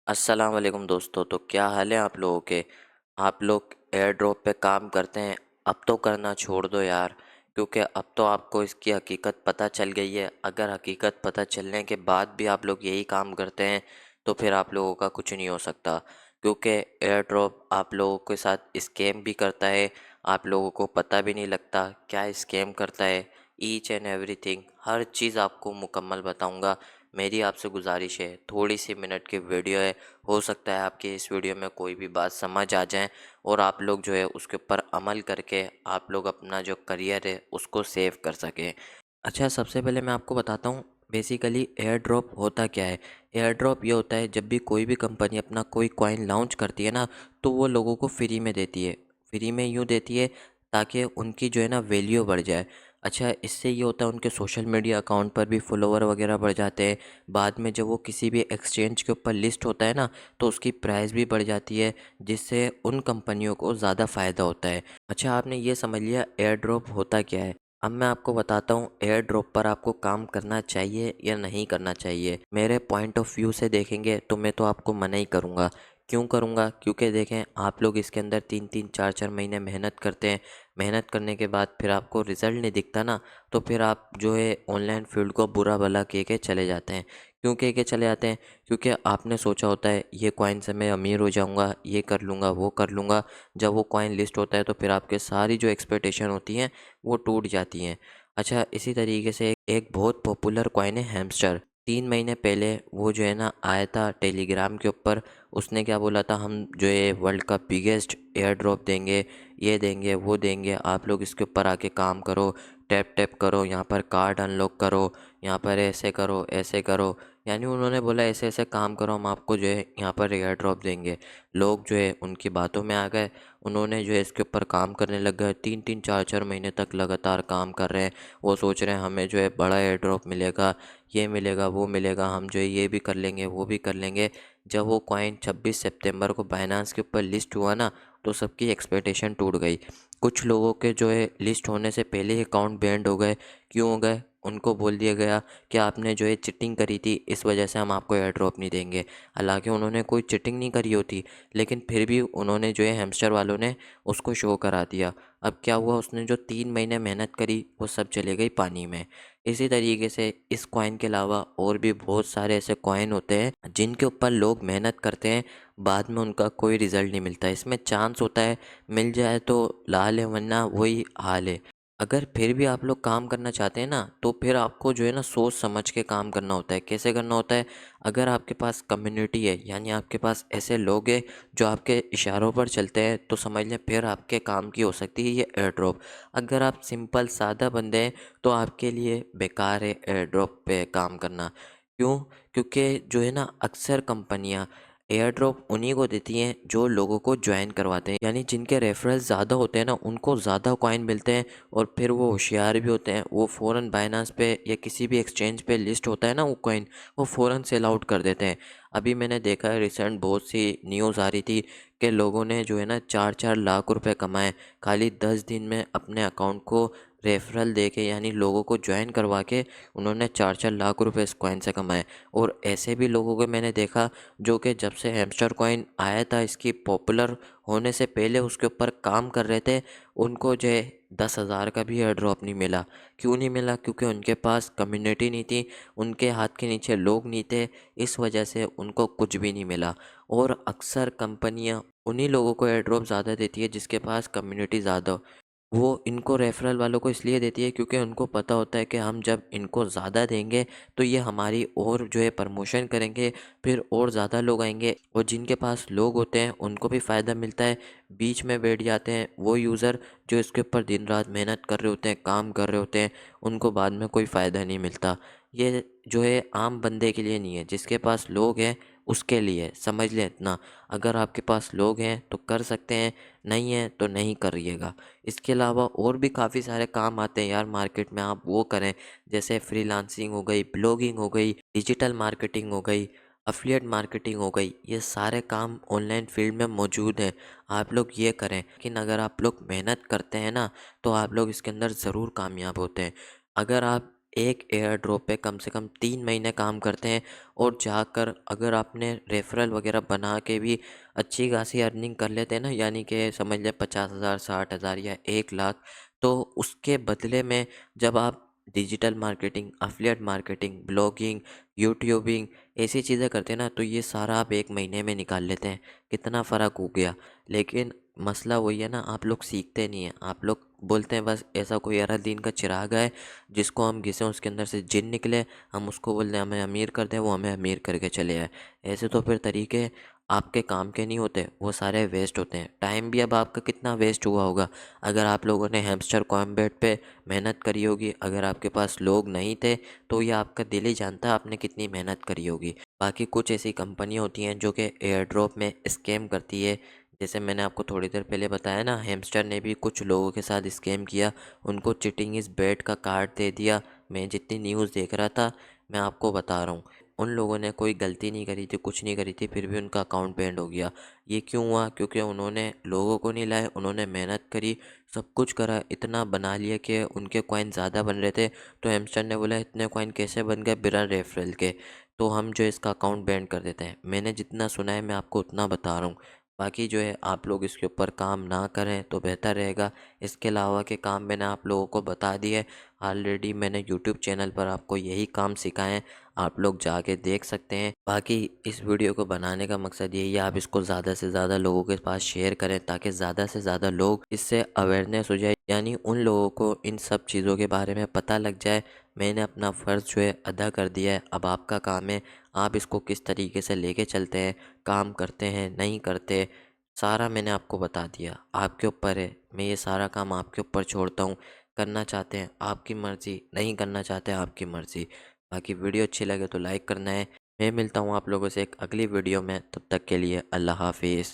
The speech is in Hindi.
अस्सलाम वालेकुम दोस्तों। तो क्या हाल है आप लोगों के। आप लोग एयर ड्रॉप पे काम करते हैं। अब तो करना छोड़ दो यार, क्योंकि अब तो आपको इसकी हकीकत पता चल गई है। अगर हकीकत पता चलने के बाद भी आप लोग यही काम करते हैं तो फिर आप लोगों का कुछ नहीं हो सकता, क्योंकि एयर ड्रॉप आप लोगों के साथ स्कैम भी करता है। आप लोगों को पता भी नहीं लगता क्या स्कैम करता है। ईच एंड एवरीथिंग, हर चीज़ आपको मुकम्मल बताऊंगा। मेरी आपसे गुजारिश है, थोड़ी सी मिनट की वीडियो है, हो सकता है आपकी इस वीडियो में कोई भी बात समझ आ जाए और आप लोग जो है उसके ऊपर अमल करके आप लोग अपना जो करियर है उसको सेव कर सकें। अच्छा, सबसे पहले मैं आपको बताता हूँ बेसिकली एयर ड्रॉप होता क्या है। एयर ड्रॉप ये होता है जब भी कोई भी कंपनी अपना कोई कॉइन लॉन्च करती है ना, तो वो लोगों को फ्री में देती है। फ्री में यूँ देती है ताकि उनकी जो है ना वैल्यू बढ़ जाए। अच्छा, इससे ये होता है उनके सोशल मीडिया अकाउंट पर भी फॉलोवर वगैरह बढ़ जाते हैं। बाद में जब वो किसी भी एक्सचेंज के ऊपर लिस्ट होता है ना, तो उसकी प्राइस भी बढ़ जाती है, जिससे उन कंपनियों को ज़्यादा फ़ायदा होता है। अच्छा, आपने ये समझ लिया एयर ड्रॉप होता क्या है। अब मैं आपको बताता हूँ एयर ड्रॉप पर आपको काम करना चाहिए या नहीं करना चाहिए। मेरे पॉइंट ऑफ व्यू से देखेंगे तो मैं तो आपको मना ही करूँगा। क्यों करूँगा? क्योंकि देखें, आप लोग इसके अंदर 3-3 4-4 महीने मेहनत करते हैं। मेहनत करने के बाद फिर आपको रिज़ल्ट नहीं दिखता ना, तो फिर आप जो है ऑनलाइन फील्ड को बुरा भला कह के चले जाते हैं। क्यों कह के चले जाते हैं? क्योंकि आपने सोचा होता है ये कॉइन से मैं अमीर हो जाऊँगा, ये कर लूँगा, वो कर लूँगा। जब वो कॉइन लिस्ट होता है तो फिर आपके सारी जो एक्सपेक्टेशन होती हैं वो टूट जाती हैं। अच्छा, इसी तरीके से एक बहुत पॉपुलर कॉइन है हैमस्टर। 3 महीने पहले वो जो है ना आया था टेलीग्राम के ऊपर। उसने क्या बोला था, हम जो है वर्ल्ड का बिगेस्ट एयर ड्रॉप देंगे, ये देंगे, वो देंगे, आप लोग इसके ऊपर आके काम करो, टैप टैप करो, यहाँ पर कार्ड अनलॉक करो, यहाँ पर ऐसे करो, ऐसे करो। यानी उन्होंने बोला ऐसे ऐसे काम करो, हम आपको जो है यहाँ पर एयर ड्रॉप देंगे। लोग जो है उनकी बातों में आ गए। उन्होंने जो है इसके ऊपर काम करने लग गए। 3-3 4-4 महीने तक लगातार काम कर रहे हैं। वो सोच रहे हैं हमें जो है बड़ा एयर ड्रॉप मिलेगा, ये मिलेगा, वो मिलेगा, हम जो है ये भी कर लेंगे, वो भी कर लेंगे। जब वो कॉइन 26 सितंबर को बाइनेंस के ऊपर लिस्ट हुआ ना, तो सबकी एक्सपेक्टेशन टूट गई। कुछ लोगों के जो है लिस्ट होने से पहले ही अकाउंट बैंड हो गए। क्यों हो गए? उनको बोल दिया गया कि आपने जो है चिटिंग करी थी, इस वजह से हम आपको एयर ड्रॉप नहीं देंगे। हालांकि उन्होंने कोई चिटिंग नहीं करी होती, लेकिन फिर भी उन्होंने जो है हैमस्टर वालों ने उसको शो करा दिया। अब क्या हुआ, उसने जो 3 महीने मेहनत करी वो सब चले गई पानी में। इसी तरीके से इस कॉइन के अलावा और भी बहुत सारे ऐसे कॉइन होते हैं जिनके ऊपर लोग मेहनत करते हैं, बाद में उनका कोई रिज़ल्ट नहीं मिलता। इसमें चांस होता है मिल जाए तो लाल है, वरना वही हाल है। अगर फिर भी आप लोग काम करना चाहते हैं ना, तो फिर आपको जो है ना सोच समझ के काम करना होता है। कैसे करना होता है? अगर आपके पास कम्युनिटी है, यानी आपके पास ऐसे लोग हैं जो आपके इशारों पर चलते हैं, तो समझ लें फिर आपके काम की हो सकती है ये एयर ड्रॉप। अगर आप सिंपल सादा बंदे हैं तो आपके लिए बेकार है एयर ड्रॉप पे काम करना। क्यों? क्योंकि जो है ना अक्सर कंपनियां एयर ड्रॉप उन्हीं को देती हैं जो लोगों को ज्वाइन करवाते हैं, यानी जिनके रेफरल्स ज़्यादा होते हैं ना, उनको ज़्यादा कॉइन मिलते हैं। और फिर वो होशियार भी होते हैं, वो फ़ौरन बाइनांस पे या किसी भी एक्सचेंज पे लिस्ट होता है ना वो कॉइन, वो फ़ौरन सेल आउट कर देते हैं। अभी मैंने देखा है, रिसेंट बहुत सी न्यूज़ आ रही थी कि लोगों ने जो है ना 4-4 लाख रुपए कमाए खाली 10 दिन में अपने अकाउंट को रेफरल दे के, यानी लोगों को ज्वाइन करवा के उन्होंने 4-4 लाख रुपए इस कॉइन से कमाए। और ऐसे भी लोगों को मैंने देखा जो कि जब से हैमस्टर कॉइन आया था, इसकी पॉपुलर होने से पहले उसके ऊपर काम कर रहे थे, उनको जो है 10,000 का भी एयर ड्रॉप नहीं मिला। क्यों नहीं मिला? क्योंकि उनके पास कम्युनिटी नहीं थी, उनके हाथ के नीचे लोग नहीं थे, इस वजह से उनको कुछ भी नहीं मिला। और अक्सर कंपनियां उन्हीं लोगों को एयर ड्रॉप ज़्यादा देती है जिसके पास कम्युनिटी ज़्यादा हो। वो इनको रेफरल वालों को इसलिए देती है क्योंकि उनको पता होता है कि हम जब इनको ज़्यादा देंगे तो ये हमारी और जो है प्रमोशन करेंगे, फिर और ज़्यादा लोग आएंगे, और जिनके पास लोग होते हैं उनको भी फ़ायदा मिलता है। बीच में बैठ जाते हैं वो यूज़र जो इसके ऊपर दिन रात मेहनत कर रहे होते हैं, काम कर रहे होते हैं, उनको बाद में कोई फ़ायदा नहीं मिलता। ये जो है आम बंदे के लिए नहीं है, जिसके पास लोग हैं उसके लिए है। समझ लें इतना, अगर आपके पास लोग हैं तो कर सकते हैं, नहीं है तो नहीं करिएगा। इसके अलावा और भी काफ़ी सारे काम आते हैं यार मार्केट में, आप वो करें। जैसे फ्रीलांसिंग हो गई, ब्लॉगिंग हो गई, डिजिटल मार्केटिंग हो गई, अफिलिएट मार्केटिंग हो गई, ये सारे काम ऑनलाइन फील्ड में मौजूद हैं। आप लोग ये करें, लेकिन अगर आप लोग मेहनत करते हैं ना, तो आप लोग इसके अंदर ज़रूर कामयाब होते हैं। अगर आप एक एयर ड्रॉप पे कम से कम 3 महीने काम करते हैं। और जाकर अगर आपने रेफरल वगैरह बना के भी अच्छी खासी अर्निंग कर लेते हैं ना, यानी कि समझ लें 50,000, 60,000 या 1 लाख, तो उसके बदले में जब आप digital marketing, affiliate marketing, blogging, YouTubing ऐसी चीज़ें करते हैं ना, तो ये सारा आप 1 महीने में निकाल लेते हैं। कितना फ़र्क हो गया। लेकिन मसला वही है ना, आप लोग सीखते नहीं हैं। आप लोग बोलते हैं बस ऐसा कोई अलादीन का चिराग है जिसको हम घिसें उसके अंदर से जिन निकले, हम उसको बोल दें हमें अमीर कर दें, वो हमें अमीर करके चले आए। ऐसे तो फिर तरीके आपके काम के नहीं होते, वो सारे वेस्ट होते हैं। टाइम भी अब आपका कितना वेस्ट हुआ होगा अगर आप लोगों ने हैमस्टर कॉम्बैट पे मेहनत करी होगी। अगर आपके पास लोग नहीं थे तो ये आपका दिल ही जानता है आपने कितनी मेहनत करी होगी। बाकी कुछ ऐसी कंपनियाँ होती हैं जो कि एयर ड्रॉप में स्कैम करती है। जैसे मैंने आपको थोड़ी देर पहले बताया ना, हैमस्टर ने भी कुछ लोगों के साथ स्कैम किया, उनको चीटिंग इज़ बैड का कार्ड दे दिया। मैं जितनी न्यूज़ देख रहा था, मैं आपको बता रहा हूँ, उन लोगों ने कोई गलती नहीं करी थी, कुछ नहीं करी थी, फिर भी उनका अकाउंट बैंड हो गया। ये क्यों हुआ? क्योंकि उन्होंने लोगों को नहीं लाए, उन्होंने मेहनत करी, सब कुछ करा, इतना बना लिया कि उनके कॉइन ज़्यादा बन रहे थे। तो हैमस्टर ने बोला इतने कॉइन कैसे बन गए बिना रेफरल के, तो हम जो इसका अकाउंट बैंड कर देते हैं। मैंने जितना सुना है मैं आपको उतना बता रहा हूँ। बाकी जो है आप लोग इसके ऊपर काम ना करें तो बेहतर रहेगा। इसके अलावा के काम मैंने आप लोगों को बता दिए। ऑलरेडी मैंने यूट्यूब चैनल पर आपको यही काम सिखाए हैं, आप लोग जाके देख सकते हैं। बाकी इस वीडियो को बनाने का मकसद यही है, आप इसको ज़्यादा से ज़्यादा लोगों के पास शेयर करें ताकि ज़्यादा से ज़्यादा लोग इससे अवेयरनेस हो जाए, यानी उन लोगों को इन सब चीज़ों के बारे में पता लग जाए। मैंने अपना फ़र्ज़ जो है अदा कर दिया है, अब आपका काम है आप इसको किस तरीके से लेके चलते हैं, काम करते हैं नहीं करते, सारा मैंने आपको बता दिया। आपके ऊपर है, मैं ये सारा काम आपके ऊपर छोड़ता हूँ। करना चाहते हैं आपकी मर्ज़ी, नहीं करना चाहते हैं आपकी मर्ज़ी। बाकी वीडियो अच्छी लगे तो लाइक करना है। मैं मिलता हूँ आप लोगों से एक अगली वीडियो में, तब तक के लिए अल्लाह हाफिज़।